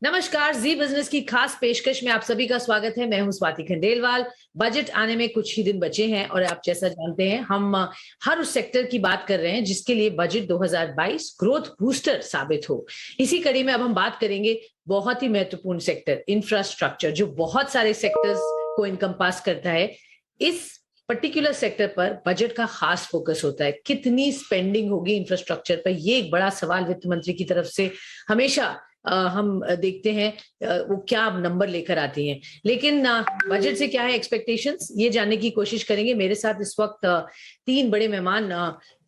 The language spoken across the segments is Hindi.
नमस्कार, जी बिजनेस की खास पेशकश में आप सभी का स्वागत है। मैं हूं स्वाति खंडेलवाल। बजट आने में कुछ ही दिन बचे हैं और आप जैसा जानते हैं हम हर उस सेक्टर की बात कर रहे हैं जिसके लिए बजट 2022 ग्रोथ बूस्टर साबित हो। इसी कड़ी में अब हम बात करेंगे बहुत ही महत्वपूर्ण सेक्टर इंफ्रास्ट्रक्चर, जो बहुत सारे सेक्टर्स को इनकम्पास करता है। इस पर्टिकुलर सेक्टर पर बजट का खास फोकस होता है। कितनी स्पेंडिंग होगी इंफ्रास्ट्रक्चर पर, ये एक बड़ा सवाल वित्त मंत्री की तरफ से हमेशा हम देखते हैं वो क्या नंबर लेकर आती हैं। लेकिन बजट से क्या है एक्सपेक्टेशंस, ये जानने की कोशिश करेंगे। मेरे साथ इस वक्त तीन बड़े मेहमान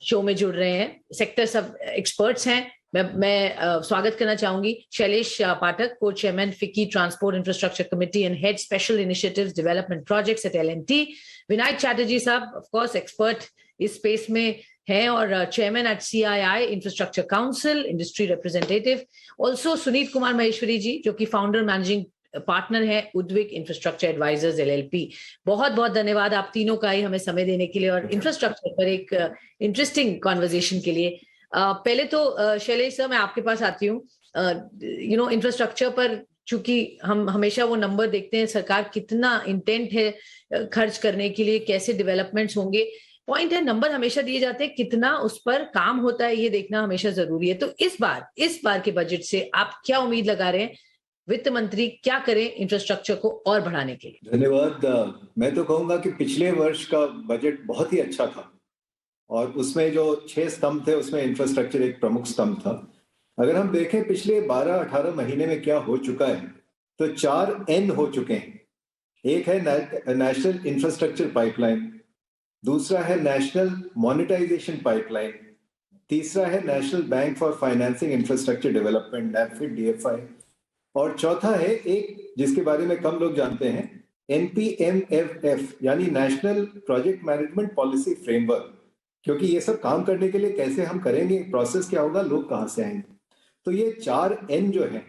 शो में जुड़ रहे हैं, सेक्टर सब एक्सपर्ट्स हैं। मैं स्वागत करना चाहूंगी शैलेश पाठक, को chairman FICCI transport infrastructure committee and head special initiatives development projects at L and T. Vinayak Chatterjee साहब, ऑफ कोर्स एक्सपर्ट इस स्पेस में हैं और chairman at CII infrastructure council, industry representative. Also Sunit Kumar Maheshwari ji, जो कि फाउंडर मैनेजिंग पार्टनर है उद्विक इंफ्रास्ट्रक्चर एडवाइजर्स एलएलपी। बहुत बहुत धन्यवाद आप तीनों का ही हमें समय देने के लिए और इंफ्रास्ट्रक्चर पर एक इंटरेस्टिंग कॉन्वर्जेशन के लिए। पहले तो शैलेश सर, मैं आपके पास आती हूँ। इंफ्रास्ट्रक्चर पर चूंकि हम हमेशा वो नंबर देखते हैं, सरकार कितना इंटेंट है खर्च करने के लिए, कैसे डेवलपमेंट्स होंगे। पॉइंट है, नंबर हमेशा दिए जाते हैं, कितना उस पर काम होता है ये देखना हमेशा जरूरी है। तो इस बार के बजट से आप क्या उम्मीद लगा रहे हैं? वित्त मंत्री क्या करें इंफ्रास्ट्रक्चर को और बढ़ाने के लिए? धन्यवाद। मैं तो कहूंगा कि पिछले वर्ष का बजट बहुत ही अच्छा था और उसमें जो 6 स्तंभ थे उसमें इंफ्रास्ट्रक्चर एक प्रमुख स्तंभ था। अगर हम देखें पिछले 12-18 महीने में क्या हो चुका है, तो 4 N हो चुके हैं। एक है नेशनल इंफ्रास्ट्रक्चर पाइपलाइन, दूसरा है नेशनल मॉनेटाइजेशन पाइपलाइन, तीसरा है national bank for financing infrastructure development NaBFID DFI, और चौथा है एक जिसके बारे में कम लोग जानते हैं, NPMFF यानी national project management policy framework. क्योंकि ये सब काम करने के लिए कैसे हम करेंगे, प्रोसेस क्या होगा, लोग कहाँ से आएंगे। तो ये 4 N जो है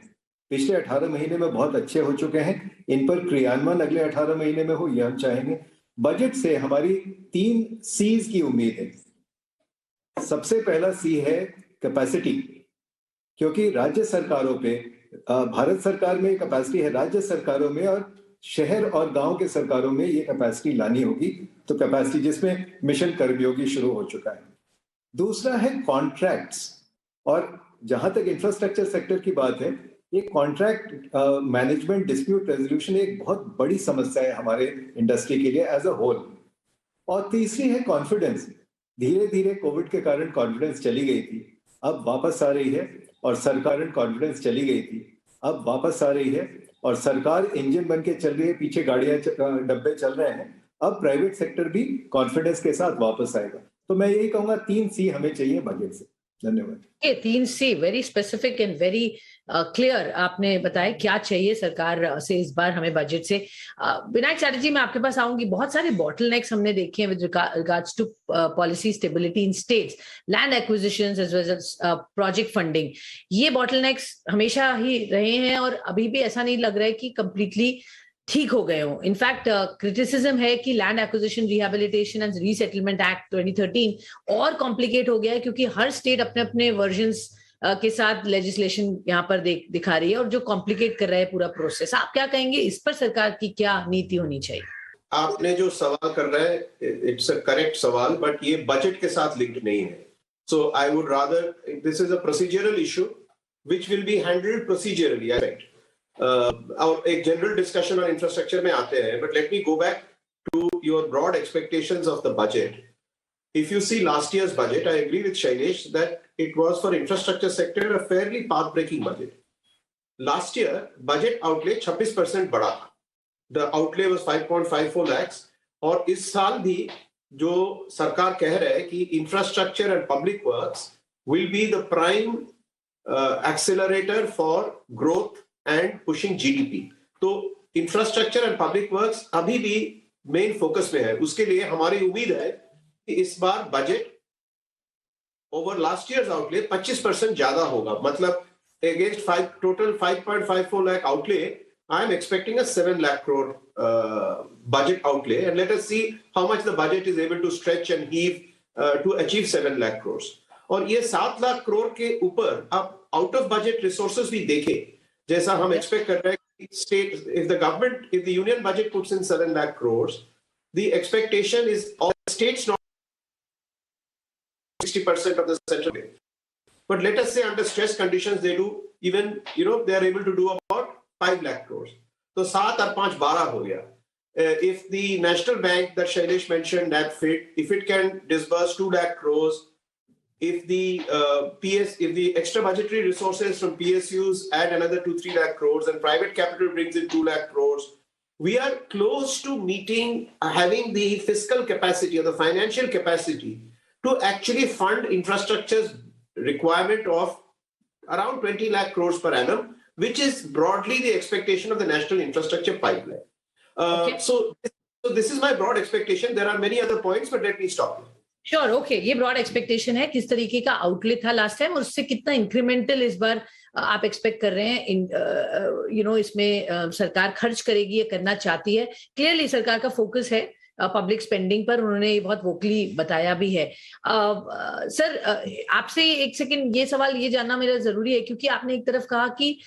पिछले 18 महीने में बहुत अच्छे हो चुके हैं। इन पर क्रियान्वयन अगले 18 महीने में हो, ये हम चाहेंगे। बजट से हमारी 3 C's की उम्मीद है। सबसे पहला C है कैपेसिटी, क्योंकि राज्य सरकारों पे, भारत सरकार में कैपेसिटी है, राज्य सरकारों में और शहर और गांव के सरकारों में ये कैपेसिटी लानी होगी। तो कैपेसिटी जिसमें मिशन कर्मयोगी शुरू हो चुका है। दूसरा है कॉन्ट्रैक्ट्स, और जहां तक इंफ्रास्ट्रक्चर सेक्टर की बात है, ये कॉन्ट्रैक्ट मैनेजमेंट डिस्प्यूट रेजोल्यूशन एक बहुत बड़ी समस्या है हमारे इंडस्ट्री के लिए एज अ होल। और तीसरी है कॉन्फिडेंस। धीरे धीरे कोविड के कारण कॉन्फिडेंस चली गई थी, अब वापस आ रही है, और सरकार कॉन्फिडेंस चली गई थी, अब वापस आ रही है, और सरकार इंजन बन के चल रही है, पीछे गाड़ियां डब्बे चल रहे हैं। अब प्राइवेट सेक्टर भी कॉन्फिडेंस के साथ वापस आएगा। तो मैं यही कहूंगा 3 C हमें चाहिए बजट से। धन्यवाद। ये 3 C very specific and very clear आपने बताया क्या चाहिए सरकार से इस बार हमें बजट से। विनायक चैटर्जी, मैं आपके पास आऊंगी। बहुत सारे बॉटलनेक्स हमने देखे हैं with regards to policy stability in states, land acquisitions as well as project funding. ये बॉटलनेक्स हमेशा ही रहे हैं और अभी भी ऐसा नहीं लग रहा है कि कंप्लीटली ठीक हो गए हो। इनफैक्ट क्रिटिसिज्म है कि land acquisition rehabilitation and resettlement act 2013 और कॉम्प्लिकेट हो गया है, क्योंकि हर स्टेट अपने अपने वर्जन्स के साथ लेजिस्लेशन यहाँ पर दिखा रही है और जो कॉम्प्लिकेट कर रहा है पूरा प्रोसेस। आप क्या कहेंगे इस पर, सरकार की क्या नीति होनी चाहिए? आपने जो सवाल कर रहे हैं, इट्स अ करेक्ट सवाल, बट ये बजट के साथ लिंक्ड नहीं है। So I would rather, this is a procedural issue which will be handled procedurally. I think और एक जनरल डिस्कशन ऑन इंफ्रास्ट्रक्चर में आते हैं, but let me go back to your broad expectations of the budget. If you see last year's budget, I agree with Shailesh that it was for infrastructure sector a fairly path-breaking budget. Last year, budget outlay 26% बढ़ा था. The outlay was 5.54 lakhs. और इस साल भी जो सरकार कह रहे हैं कि infrastructure and public works will be the prime accelerator for growth and pushing GDP. तो infrastructure and public works अभी भी main focus में है. उसके लिए हमारी उम्मीद है इस बार budget over last years outlay 25% ज्यादा होगा. मतलब against total 5.54 lakh outlay, I am expecting a 7 lakh crore budget outlay, and let us see how much the budget is able to stretch and heave to achieve 7 lakh crore. और ये 7 लाख करोड़ के ऊपर आप आउट ऑफ बजट रिसोर्सेज भी देखें जैसा हम एक्सपेक्ट कर रहे हैं कि state, if the union budget puts in 7 lakh crores, the expectation is all states not 60% of the central bank. But let us say under stress conditions they do even, they are able to do about 5 lakh crores. So 7 और 5 12 हो गया. If the national bank that Shailesh mentioned, NABFID, if it can disburse 2 lakh crores, if the extra budgetary resources from PSUs add another 2-3 lakh crores and private capital brings in 2 lakh crores, we are close to having the fiscal capacity or the financial capacity to actually fund infrastructure's requirement of around 20 lakh crores per annum, which is broadly the expectation of the national infrastructure pipeline. Okay. So this is my broad expectation. There are many other points, but let me stop here. Sure, okay, ये ब्रॉड एक्सपेक्टेशन है. किस तरीके का आउटले था लास्ट टाइम और उससे कितना इंक्रीमेंटल इस बार आप एक्सपेक्ट कर रहे हैं, इसमें सरकार खर्च करेगी या करना चाहती है? क्लियरली सरकार का फोकस है पब्लिक स्पेंडिंग पर, उन्होंने ये बहुत वोकली बताया भी है. सर, आपसे एक सेकंड ये सवाल ये जानना मेरा जरूरी है, क्योंकि आपने एक तरफ कहा कि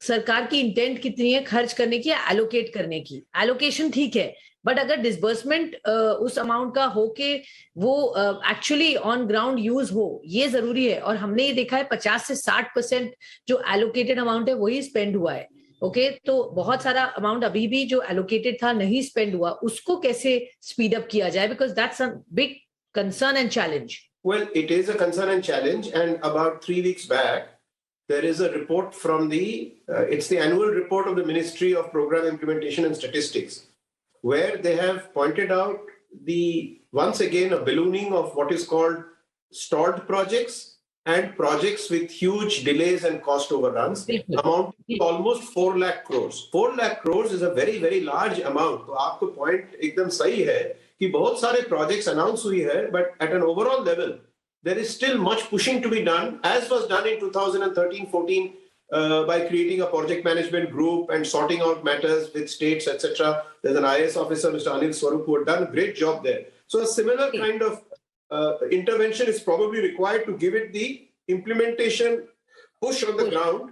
सरकार की इंटेंट कितनी है खर्च करने की, एलोकेट करने की. एलोकेशन ठीक है, बट अगर डिसबर्समेंट उस अमाउंट का हो के वो एक्चुअली ऑन ग्राउंड यूज हो, ये जरूरी है. और हमने ये देखा है 50 से 60% जो एलोकेटेड अमाउंट है वही स्पेंड हुआ है. ओके, तो बहुत सारा अमाउंट अभी भी जो एलोकेटेड था नहीं स्पेंड हुआ, उसको कैसे स्पीड अप किया जाए? Because that's a big concern and challenge. Well, it is a concern and challenge, and about 3 weeks back, there is a report from it's the annual report of the Ministry of Program Implementation and Statistics, where they have pointed out once again a ballooning of what is called stalled projects and projects with huge delays and cost overruns, amounting to almost 4 lakh crores. 4 lakh crores is a very, very large amount. तो आपको point एकदम सही है कि बहुत सारे projects announce हुई है, but at an overall level, there is still much pushing to be done, as was done in 2013-14 by creating a project management group and sorting out matters with states, etc. There's an IAS officer, Mr. Anil Swarup, who had done a great job there. So a similar kind of intervention is probably required to give it the implementation push on the ground,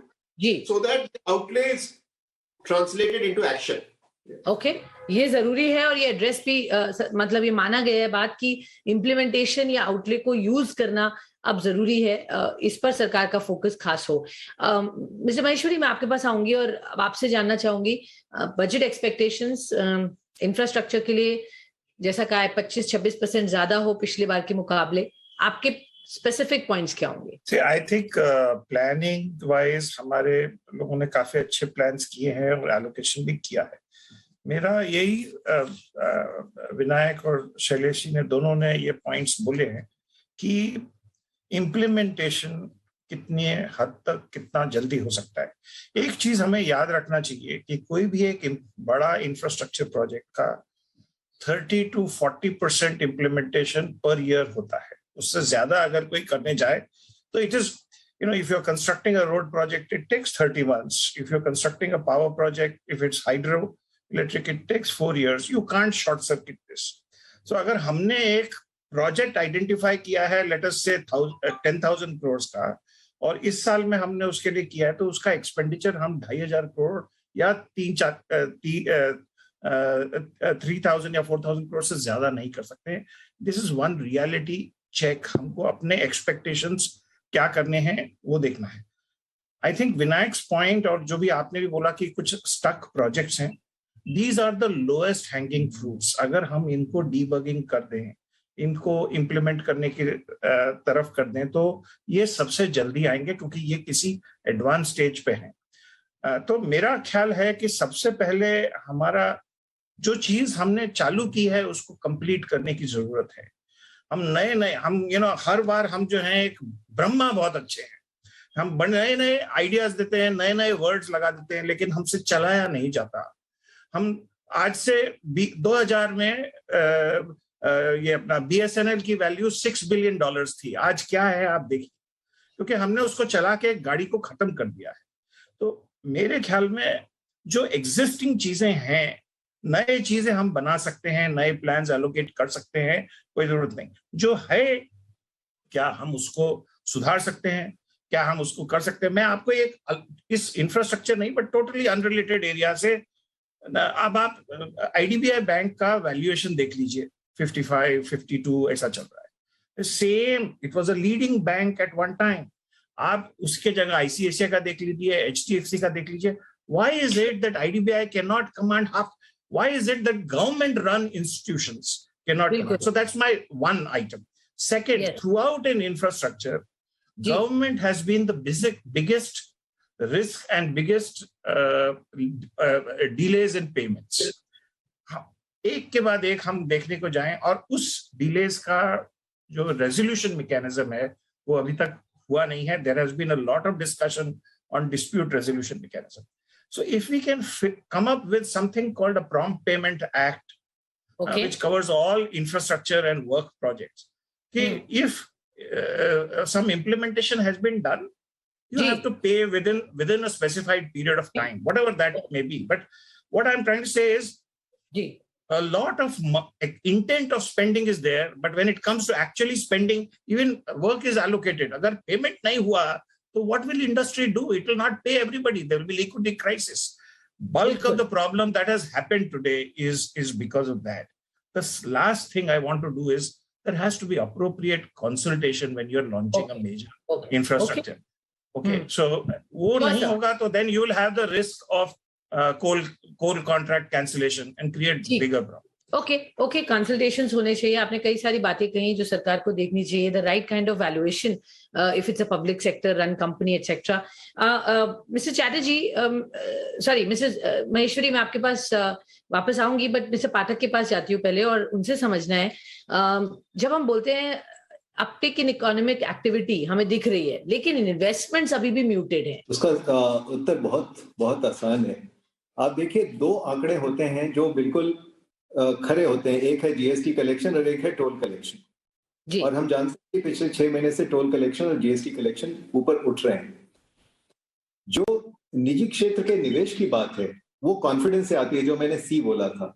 so that the outlay is translated into action. Okay, ये जरूरी है. और ये एड्रेस भी मतलब ये माना गया है बात की इम्प्लीमेंटेशन या आउटले को यूज करना अब जरूरी है. इस पर सरकार का फोकस खास हो. मिस्टर महेश्वरी, मैं आपके पास आऊंगी और अब आपसे जानना चाहूंगी बजट एक्सपेक्टेशंस इंफ्रास्ट्रक्चर के लिए. जैसा कहा है 25-26% ज्यादा हो पिछले बार के मुकाबले, आपके स्पेसिफिक पॉइंट्स क्या होंगे? आई थिंक प्लानिंग वाइज हमारे लोगों ने काफी अच्छे प्लान्स किए हैं और एलोकेशन भी किया है. मेरा यही विनायक और शैलेश ने दोनों ने ये पॉइंट्स बोले हैं कि इम्प्लीमेंटेशन कितनी हद तक कितना जल्दी हो सकता है. एक चीज हमें याद रखना चाहिए कि कोई भी एक बड़ा इंफ्रास्ट्रक्चर प्रोजेक्ट का 30-40% इम्प्लीमेंटेशन पर ईयर होता है. उससे ज्यादा अगर कोई करने जाए तो it is, if you're constructing a road project, it takes 30 months. If you're constructing a power project, if it's hydroelectric, it takes 4 years. You can't short circuit this. So अगर हमने एक प्रोजेक्ट आइडेंटिफाई किया है, लेट अस से 10,000 करोड़ का, और इस साल में हमने उसके लिए किया है, तो उसका एक्सपेंडिचर हम 2,500 करोड़ या 3,000 या 4,000 करोड़ से ज्यादा नहीं कर सकते. This is one reality check. हमको अपने एक्सपेक्टेशंस क्या करने हैं वो देखना है. आई थिंक विनायक्स पॉइंट और जो भी आपने भी बोला कि कुछ स्टक प्रोजेक्ट्स हैं, these are the lowest hanging fruits. अगर हम इनको डीबगिंग कर दें, इनको इम्प्लीमेंट करने की तरफ कर दें, तो ये सबसे जल्दी आएंगे, क्योंकि ये किसी एडवांस स्टेज पे हैं. तो मेरा ख्याल है कि सबसे पहले हमारा जो चीज हमने चालू की है उसको कंप्लीट करने की जरूरत है. हम नए हर बार हम जो हैं एक ब्रह्मा बहुत अच्छे हैं, हम नए आइडियाज देते हैं, नए वर्ड्स लगा देते हैं, लेकिन हमसे चलाया नहीं जाता. हम आज से 2000 में ये अपना BSNL की वैल्यू $6 बिलियन थी. आज क्या है आप देखिए, क्योंकि हमने उसको चला के गाड़ी को खत्म कर दिया है. तो मेरे ख्याल में जो एग्जिस्टिंग चीजें हैं, नए चीजें हम बना सकते हैं, नए प्लान्स एलोकेट कर सकते हैं, कोई जरूरत नहीं. जो है क्या हम उसको सुधार सकते हैं, क्या हम उसको कर सकते हैं? मैं आपको एक इस इंफ्रास्ट्रक्चर नहीं बट टोटली अनरिलेटेड एरिया से, अब आप आईडीबीआई बैंक का वैल्यूएशन देख लीजिए, 55, 52 ऐसा चल रहा है। Same, it was a leading bank at one time. आप उसके जगह आईसीआईसीआई का देख लीजिए, एचडीएफसी का देख लीजिए। Why is it that IDBI cannot command half? Why is it that government-run institutions cannot command? So that's my one item. Second, Yes. throughout in infrastructure, government has been the biggest risk and biggest delays in payments. एक के बाद एक हम देखने को जाएं, और उस डिलेज का जो रेजोल्यूशन मैकेनिज्म है वो अभी तक हुआ नहीं है. There has been a lot of discussion on dispute resolution mechanism. So if we can come up with something called a Prompt Payment Act, which covers all infrastructure and work projects, if some implementation has been done, you have to pay within a specified period of time, whatever that may be. But what I'm trying to say is, a lot of intent of spending is there, but when it comes to actually spending, even work is allocated. Agar payment nahi hua, so what will industry do? It will not pay everybody. There will be liquidity crisis. Bulk of the problem that has happened today is because of that. The last thing I want to do is there has to be appropriate consultation when you're launching a major infrastructure. Okay. So wo nahi hoga, to then you will have the risk of coal contract cancellation and create bigger problem. Okay consultations होने चाहिए. आपने कई सारी बातें कही जो सरकार को देखनी चाहिए. The right kind of valuation if it's a public sector run company etcetera. Mister Chatterjee, sorry Mrs Maheshwari, मैं आपके पास वापस आऊंगी, बट मिस्टर पाठक के पास जाती हूँ पहले, और उनसे समझना है, जब हम बोलते हैं अपटिक इन इकोनॉमिक एक्टिविटी हमें दिख रही है, लेकिन इन्वेस्टमेंट्स अभी भी म्यूटेड हैं. उसका उत्तर बहुत बहुत आसान है. आप देखिए, दो आंकड़े होते हैं जो बिल्कुल खरे होते हैं. एक है जीएसटी कलेक्शन और एक है टोल कलेक्शन. और हम जानते हैं कि पिछले 6 महीने से टोल कलेक्शन और जीएसटी कलेक्शन ऊपर उठ रहे हैं. जो निजी क्षेत्र के निवेश की बात है वो कॉन्फिडेंस से आती है, जो मैंने सी बोला था.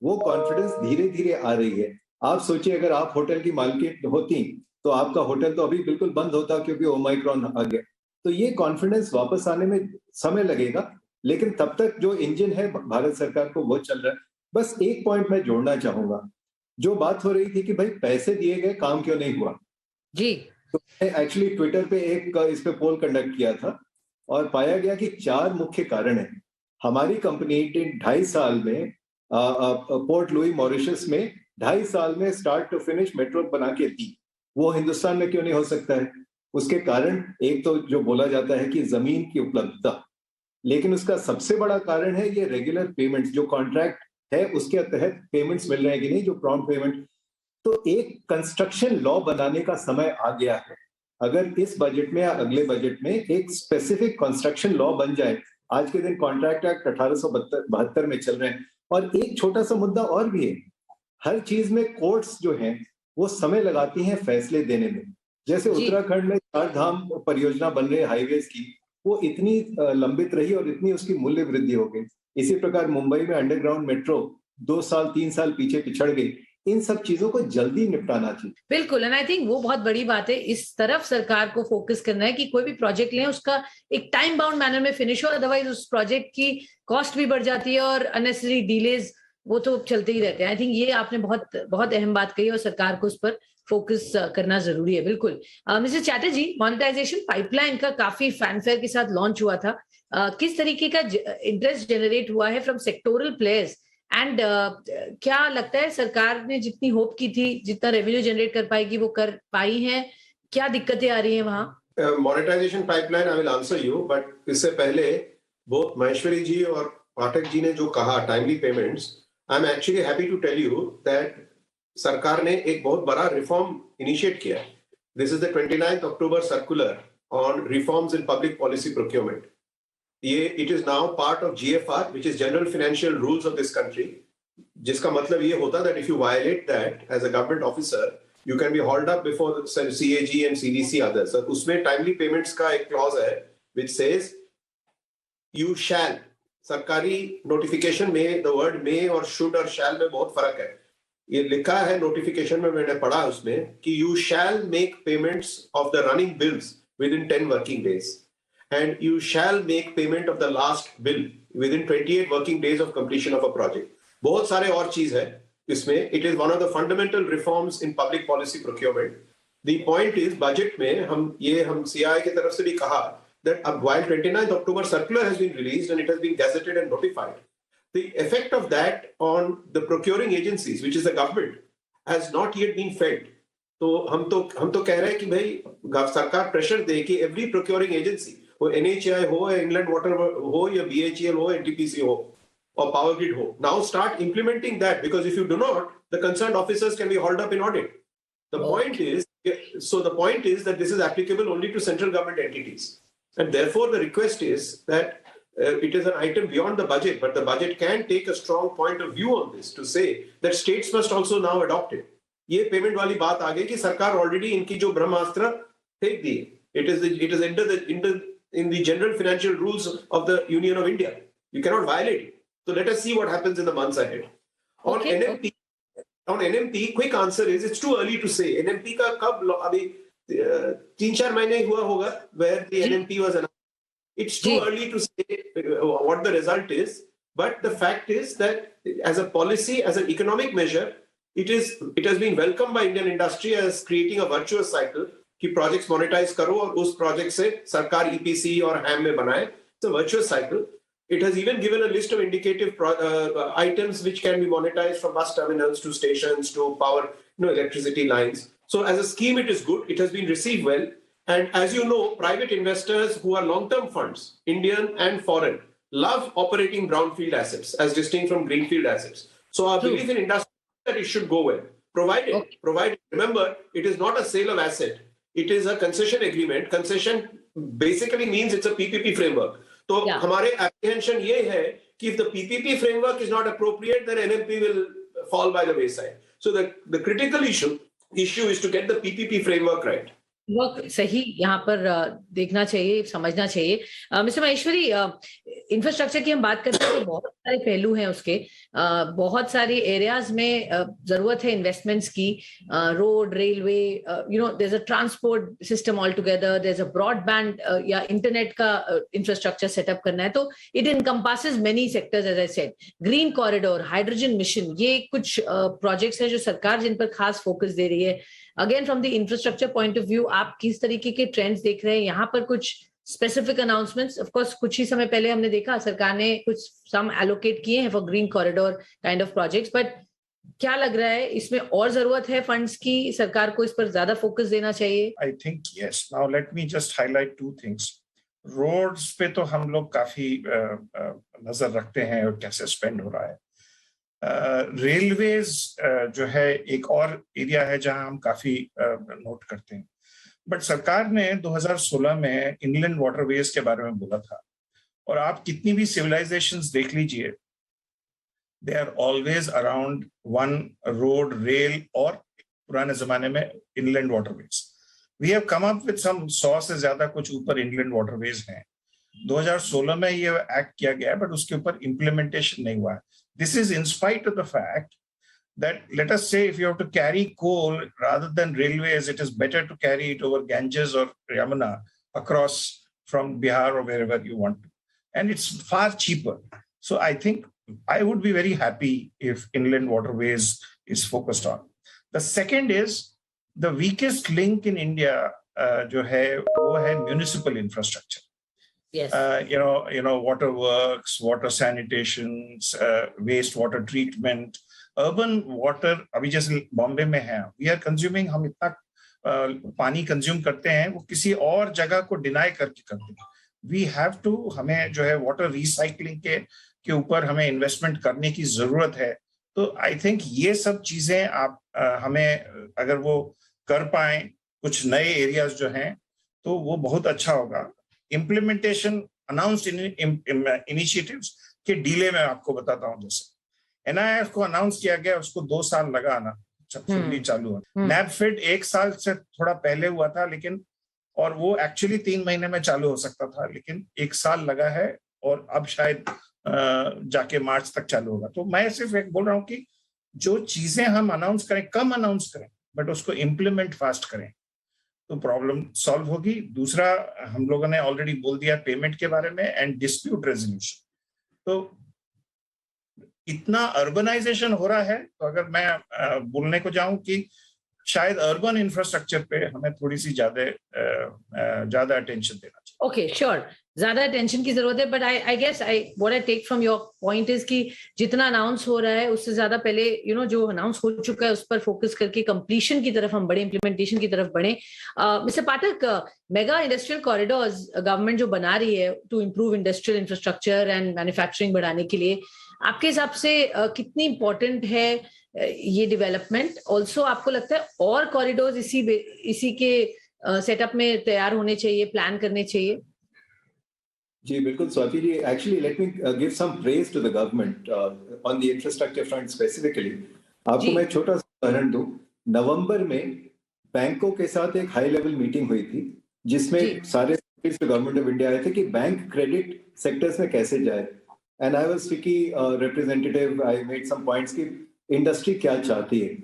वो कॉन्फिडेंस धीरे धीरे आ रही है. आप सोचिए, अगर आप होटल की मालकिन होती तो आपका होटल तो अभी बिल्कुल बंद होता, क्योंकि ओमाइक्रॉन आ गया. तो ये कॉन्फिडेंस वापस आने में समय लगेगा, लेकिन तब तक जो इंजन है भारत सरकार को वो चल रहा है. बस एक पॉइंट मैं जोड़ना चाहूंगा. जो बात हो रही थी कि भाई पैसे दिए गए, काम क्यों नहीं हुआ जी, तो मैं एक्चुअली ट्विटर पे एक इस पे पोल कंडक्ट किया था और पाया गया कि 4 मुख्य कारण हैं. हमारी कंपनी 2.5 साल में पोर्ट लुई मॉरिशस में 2.5 साल में स्टार्ट टू फिनिश मेट्रो बना के दी. वो हिंदुस्तान में क्यों नहीं हो सकता है? उसके कारण एक तो जो बोला जाता है कि जमीन की उपलब्धता, लेकिन उसका सबसे बड़ा कारण है ये रेगुलर पेमेंट्स. जो कॉन्ट्रैक्ट है उसके तहत पेमेंट्स मिल रहे हैं कि नहीं, जो प्रॉम्प्ट पेमेंट. तो एक कंस्ट्रक्शन लॉ बनाने का समय आ गया है. अगर इस बजट में या अगले बजट में एक स्पेसिफिक कंस्ट्रक्शन लॉ बन जाए. आज के दिन कॉन्ट्रैक्ट एक्ट 1872 में चल रहे हैं. और एक छोटा सा मुद्दा और भी है, हर चीज में कोर्ट्स जो हैं वो समय लगाती हैं फैसले देने में. जैसे उत्तराखंड में 4 धाम परियोजना बन रही है हाईवेज की, वो इतनी लंबित रही और इतनी उसकी मूल्य वृद्धि हो गई. इसी प्रकार मुंबई में अंडरग्राउंड मेट्रो 2 साल 3 साल पीछे पिछड़ गई. इन सब चीजों को जल्दी निपटाना चाहिए. बिल्कुल, एंड आई थिंक वो बहुत बड़ी बात है. इस तरफ सरकार को फोकस करना है कि कोई भी प्रोजेक्ट लें उसका एक टाइम बाउंड मैनर में फिनिश हो, अदरवाइज उस प्रोजेक्ट की कॉस्ट भी बढ़ जाती है और अननेसेसरी डिलेज वो तो चलते ही रहते हैं. आई थिंक ये आपने बहुत बहुत अहम बात कही और सरकार को उस पर फोकस करना जरूरी है. बिल्कुल. मिस्टर चैटर्जी, मॉनेटाइजेशन पाइपलाइन का काफी फैनफेयर के साथ लॉन्च हुआ था. किस तरीके का इंटरेस्ट जनरेट हुआ है फ्रॉम सेक्टोरल प्लेयर्स, एंड क्या लगता है सरकार ने जितनी होप की थी, जितना रेवेन्यू जनरेट कर पाएगी वो कर पाई है? क्या दिक्कतें आ रही हैं वहां? Monetisation pipeline, I will answer you, but इससे पहले बोथ महेश्वरी जी और पाठक जी ने जो कहा timely payments, I am actually happy to tell you that सरकार ने एक बहुत बड़ा रिफॉर्म इनिशिएट किया है. This is the 29 October circular on reforms in public policy procurement. ये it is now part of GFR, which is General Financial Rules of this country, जिसका मतलब ये होता that if you violate that as a government officer, you can be hauled up before the CAG and CDC others. So उसमें timely payments का एक clause है which says you shall. सरकारी नोटिफिकेशन में the word may और should और shall में बहुत फर्क है. ये लिखा है नोटिफिकेशन में, मैंने पढ़ा उसमें कि you shall make payments of the running bills within 10 working days. And you shall make payment of the last bill within 28 working days of completion of a project. बहुत सारे और चीज है इसमें. It is one of the fundamental reforms in public policy procurement. The point is, budget में हम CI की तरफ से भी कहा that while 29th October circular has been released and it has been gazetted and notified, the effect of that on the procuring agencies, which is the government, has not yet been felt. तो हम तो कह रहे हैं कि भाई सरकार प्रेशर दे कि every procuring agency, वो NHAI हो या Inland Water हो या BHEL हो, NTPC हो or Power Grid ho, now start implementing that, because if you do not, the concerned officers can be hauled up in audit. The point is that this is applicable only to central government entities. And therefore the request is that it is an item beyond the budget, but the budget can take a strong point of view on this to say that states must also now adopt it. ये पेमेंट वाली बात आ गई कि सरकार ऑलरेडी इनकी जो ब्रह्मास्त्र फेंक दी. It is in the general financial rules of the Union of India. You cannot violate it. So let us see what happens in the months ahead. On NMP, quick answer is it's too early to say. NMP का कब अभी 3-4 महीने हुआ होगा where the NMP was announced. It's too early to say what the result is. But the fact is that as a policy, as an economic measure, it has been welcomed by Indian industry as creating a virtuous cycle कि projects monetize करो और उस project से सरकार EPC और HAM में बनाए. It's a virtuous cycle. It has even given a list of indicative items which can be monetized, from bus terminals to stations to power, electricity lines. So as a scheme, it is good. It has been received well. And as you know, private investors who are long-term funds, Indian and foreign, love operating brownfield assets as distinct from greenfield assets. So our belief in industry is that it should go well. Provided, remember, it is not a sale of asset. It is a concession agreement. Concession basically means it's a PPP framework. तो हमारे apprehension ये है कि if the PPP framework is not appropriate, then NMP will fall by the wayside. So the critical issue is to get the PPP framework right. वो सही यहाँ पर देखना चाहिए, समझना चाहिए. मिस्टर महेश्वरी, इंफ्रास्ट्रक्चर की हम बात करते हैं तो बहुत सारे पहलू हैं उसके. बहुत सारी एरियाज में जरूरत है इन्वेस्टमेंट्स की. Road, railway, there is a transport system all together, there is a broadband या इंटरनेट का इंफ्रास्ट्रक्चर सेटअप करना है. तो it encompasses many sectors. As I said, green corridor, hydrogen mission, ये कुछ प्रोजेक्ट्स हैं जो सरकार जिन पर खास फोकस दे रही है. Again from the infrastructure point of view, आप किस तरीके के ट्रेंड्स देख रहे हैं यहाँ पर? कुछ स्पेसिफिक अनाउंसमेंट्स, ऑफ कोर्स कुछ ही समय पहले हमने देखा सरकार ने कुछ सम एलोकेट किए हैं for green corridor kind of projects, but क्या लग रहा है इसमें और जरूरत है फंड्स की? सरकार को इस पर ज्यादा फोकस देना चाहिए. I think yes. Now let me just highlight 2 things. Roads पे तो हम लोग काफी नजर रखते हैं और कैसे स्पेंड हो रहा है. रेलवेज जो है एक और एरिया है जहां हम काफी नोट करते हैं. बट सरकार ने 2016 में इनलैंड वाटरवेज के बारे में बोला था, और आप कितनी भी सिविलाइजेशंस देख लीजिए, they are always around one road, rail, और पुराने जमाने में inland waterways. We have come up with some 100 से ज्यादा कुछ ऊपर इनलैंड वाटरवेज हैं. 2016 में ये एक्ट किया गया, बट उसके ऊपर इम्प्लीमेंटेशन नहीं हुआ. This is in spite of the fact that, let us say, if you have to carry coal rather than railways, it is better to carry it over Ganges or Yamuna across from Bihar or wherever you want to. And it's far cheaper. So I think I would be very happy if inland waterways is focused on. The second is the weakest link in India, जो है वो है municipal infrastructure. Yes. Water works, water sanitation, waste water treatment, urban water. अभी जैसे बॉम्बे में है, we are consuming, हम इतना पानी कंज्यूम करते हैं, वो किसी और जगह को डिनाई करके करते हैं. We have to, हमें जो है वाटर रिसाइकलिंग के ऊपर हमें इन्वेस्टमेंट करने की जरूरत है. तो आई थिंक ये सब चीजें आप हमें अगर वो कर पाए, कुछ नए एरियाज जो हैं, तो वो बहुत अच्छा होगा. इम्प्लीमेंटेशन अनाउंस्ड इनिशिएटिव्स के डीले में आपको बताता हूं. जैसे NIF को अनाउंस किया गया, उसको 2 साल लगा ना फुल्ली चालू हुआ. NABFID 1 साल से थोड़ा पहले हुआ था, लेकिन और वो एक्चुअली 3 महीने में चालू हो सकता था, लेकिन 1 साल लगा है, और अब शायद जाके मार्च तक चालू होगा. तो मैं सिर्फ एक बोल रहा हूँ कि जो चीजें हम अनाउंस करें, कम अनाउंस करें, बट उसको इम्प्लीमेंट फास्ट करें. तो प्रॉब्लम सॉल्व होगी। दूसरा, हम लोगों ने ऑलरेडी बोल दिया पेमेंट के बारे में एंड डिस्प्यूट रेजोल्यूशन। तो इतना अर्बनाइजेशन हो रहा है, तो अगर मैं बोलने को जाऊं कि शायद अर्बन इंफ्रास्ट्रक्चर पे हमें थोड़ी सी ज्यादा अटेंशन देना चाहिए। ओके, श्योर, ज्यादा अटेंशन की जरूरत है, but I guess what I take from your point is कि जितना अनाउंस हो रहा है उससे ज्यादा पहले जो अनाउंस हो चुका है उस पर फोकस करके कंप्लीशन की तरफ हम बढ़े, इम्प्लीमेंटेशन की तरफ बढ़े। Mister Pathak, mega industrial corridors government जो बना रही है to improve industrial infrastructure and manufacturing बढ़ाने के लिए, आपके हिसाब से कितनी इंपॉर्टेंट है ये डेवलपमेंट? ऑल्सो आपको लगता है और कॉरिडोर्स इसी के सेटअप में तैयार होने चाहिए, प्लान करने चाहिए? जी बिल्कुल Swati ji, actually let me give some praise to the government on the infrastructure front specifically. आपको मैं छोटा सा उदाहरण दूं, नवंबर में बैंकों के साथ एक हाई लेवल मीटिंग हुई थी जिसमें सारे गवर्नमेंट ऑफ इंडिया आए थे कि बैंक क्रेडिट सेक्टर्स में कैसे जाए, and I was FICCI representative, I made some points कि इंडस्ट्री क्या चाहती है।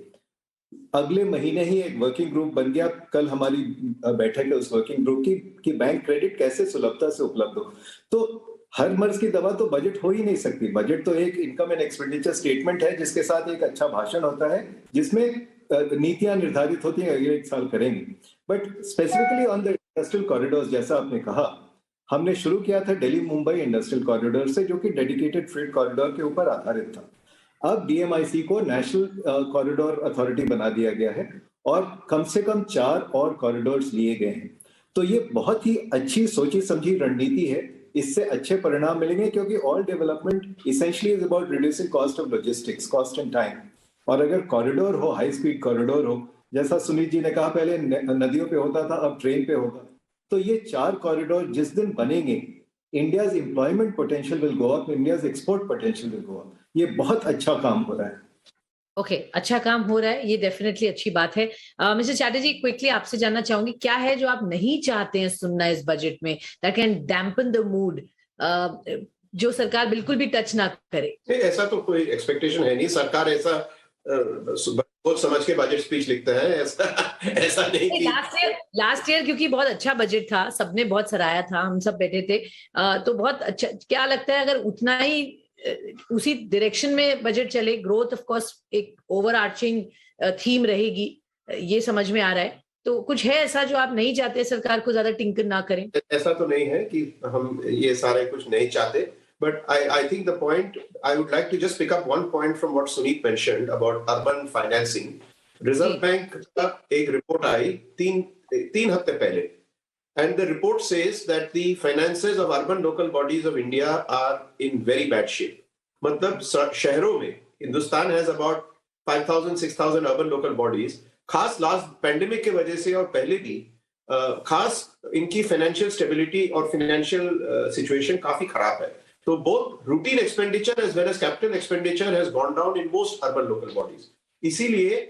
अगले महीने ही एक वर्किंग ग्रुप बन गया, कल हमारी बैठक है उस वर्किंग ग्रुप की, कि बैंक क्रेडिट कैसे सुलभता से उपलब्ध हो। तो हर मर्ज की दवा तो बजट हो ही नहीं सकती। बजट तो एक इनकम एंड एक्सपेंडिचर स्टेटमेंट है जिसके साथ एक अच्छा भाषण होता है जिसमें नीतियां निर्धारित होती हैं, अगले एक साल करेंगे। But specifically on the industrial corridors, जैसा आपने कहा, हमने शुरू किया था दिल्ली मुंबई इंडस्ट्रियल कॉरिडोर से, जो कि डेडिकेटेड फ्रेट कॉरिडोर के ऊपर आधारित था। अब डीएमआईसी को नेशनल कॉरिडोर अथॉरिटी बना दिया गया है और कम से कम 4 और कॉरिडोर्स लिए गए हैं। तो ये बहुत ही अच्छी सोची समझी रणनीति है, इससे अच्छे परिणाम मिलेंगे, क्योंकि all development essentially is about reducing cost of logistics, cost and time. और अगर कॉरिडोर हो, हाई स्पीड कॉरिडोर हो, जैसा सुनील जी ने कहा पहले नदियों पे होता था, अब ट्रेन पे होगा, तो ये 4 कॉरिडोर जिस दिन बनेंगे, India's employment potential will go up, India's export potential will go up. ये बहुत अच्छा काम हो रहा है। ओके, अच्छा काम हो रहा है, ये डेफिनेटली अच्छी बात है। मिस्टर चैटर्जी, क्विकली आपसे जानना चाहूंगी, क्या है जो आप नहीं चाहते हैं सुनना इस बजट में, that can dampen the mood, जो सरकार बिल्कुल भी टच ना करे? ऐसा तो कोई एक्सपेक्टेशन है नहीं। सरकार ऐसा बहुत समझ के बजट स्पीच लिखता है, ऐसा नहीं कि लास्ट ईयर क्योंकि बहुत अच्छा बजट था, सबने बहुत सराहा था, हम सब बैठे थे, तो बहुत अच्छा। क्या लगता है अगर उतना ही उसी डायरेक्शन में बजट चले, ग्रोथ ऑफ कोर्स एक ओवरआर्चिंग थीम रहेगी, ये समझ में आ रहा है, तो कुछ है ऐसा जो आप नहीं चाहते सरकार को ज्यादा टिंकर ना करें? ऐसा तो नहीं है कि हम ये सारे कुछ नहीं चाहते, but I think the point, I would like to just pick up one point from what Suneet mentioned about urban financing. Reserve Bank का एक रिपोर्ट आई तीन हफ्ते पहले, and the report says that the finances of urban local bodies of India are in very bad shape. मतलब शहरों में Hindustan has about 5,000-6,000 urban local bodies, खास लास्ट पैंडेमिक के वजह से और पहले भी खास इनकी फाइनेंशियल स्टेबिलिटी और फाइनेंशियल सिचुएशन काफी खराब है। So both routine expenditure as well as capital expenditure has gone down in most urban local bodies. इसीलिए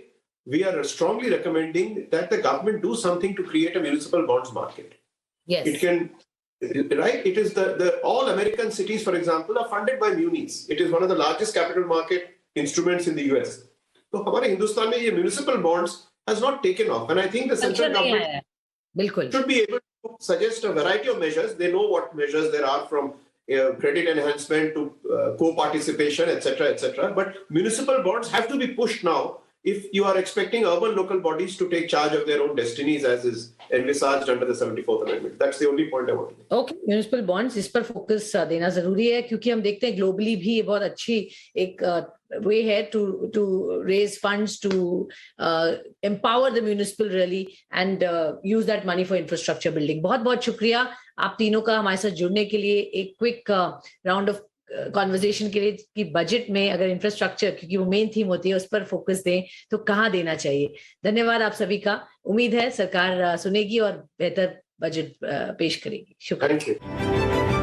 we are strongly recommending that the government do something to create a municipal bonds market. Yes. It can, right? It is the all American cities, for example, are funded by munis. It is one of the largest capital market instruments in the US. तो हमारे हिंदुस्तान में ये municipal bonds has not taken off, and I think the central government should be able to suggest a variety of measures. They know what measures there are, from credit enhancement to co-participation, etc. But municipal bonds have to be pushed now if you are expecting urban local bodies to take charge of their own destinies as is envisaged under the 74th Amendment. That's the only point I want to make. Okay, municipal bonds, इस पर फोकस देना जरूरी है, क्योंकि हम देखते हैं ग्लोबली भी ये बहुत अच्छी एक वे है to raise funds to empower the municipal really and use that money for infrastructure building. बहुत बहुत शुक्रिया आप तीनों का हमारे साथ जुड़ने के लिए, एक क्विक राउंड ऑफ कॉन्वर्सेशन के लिए कि बजट में अगर इंफ्रास्ट्रक्चर, क्योंकि वो मेन थीम होती है, उस पर फोकस दें तो कहाँ देना चाहिए। धन्यवाद आप सभी का, उम्मीद है सरकार सुनेगी और बेहतर बजट पेश करेगी। शुक्रिया।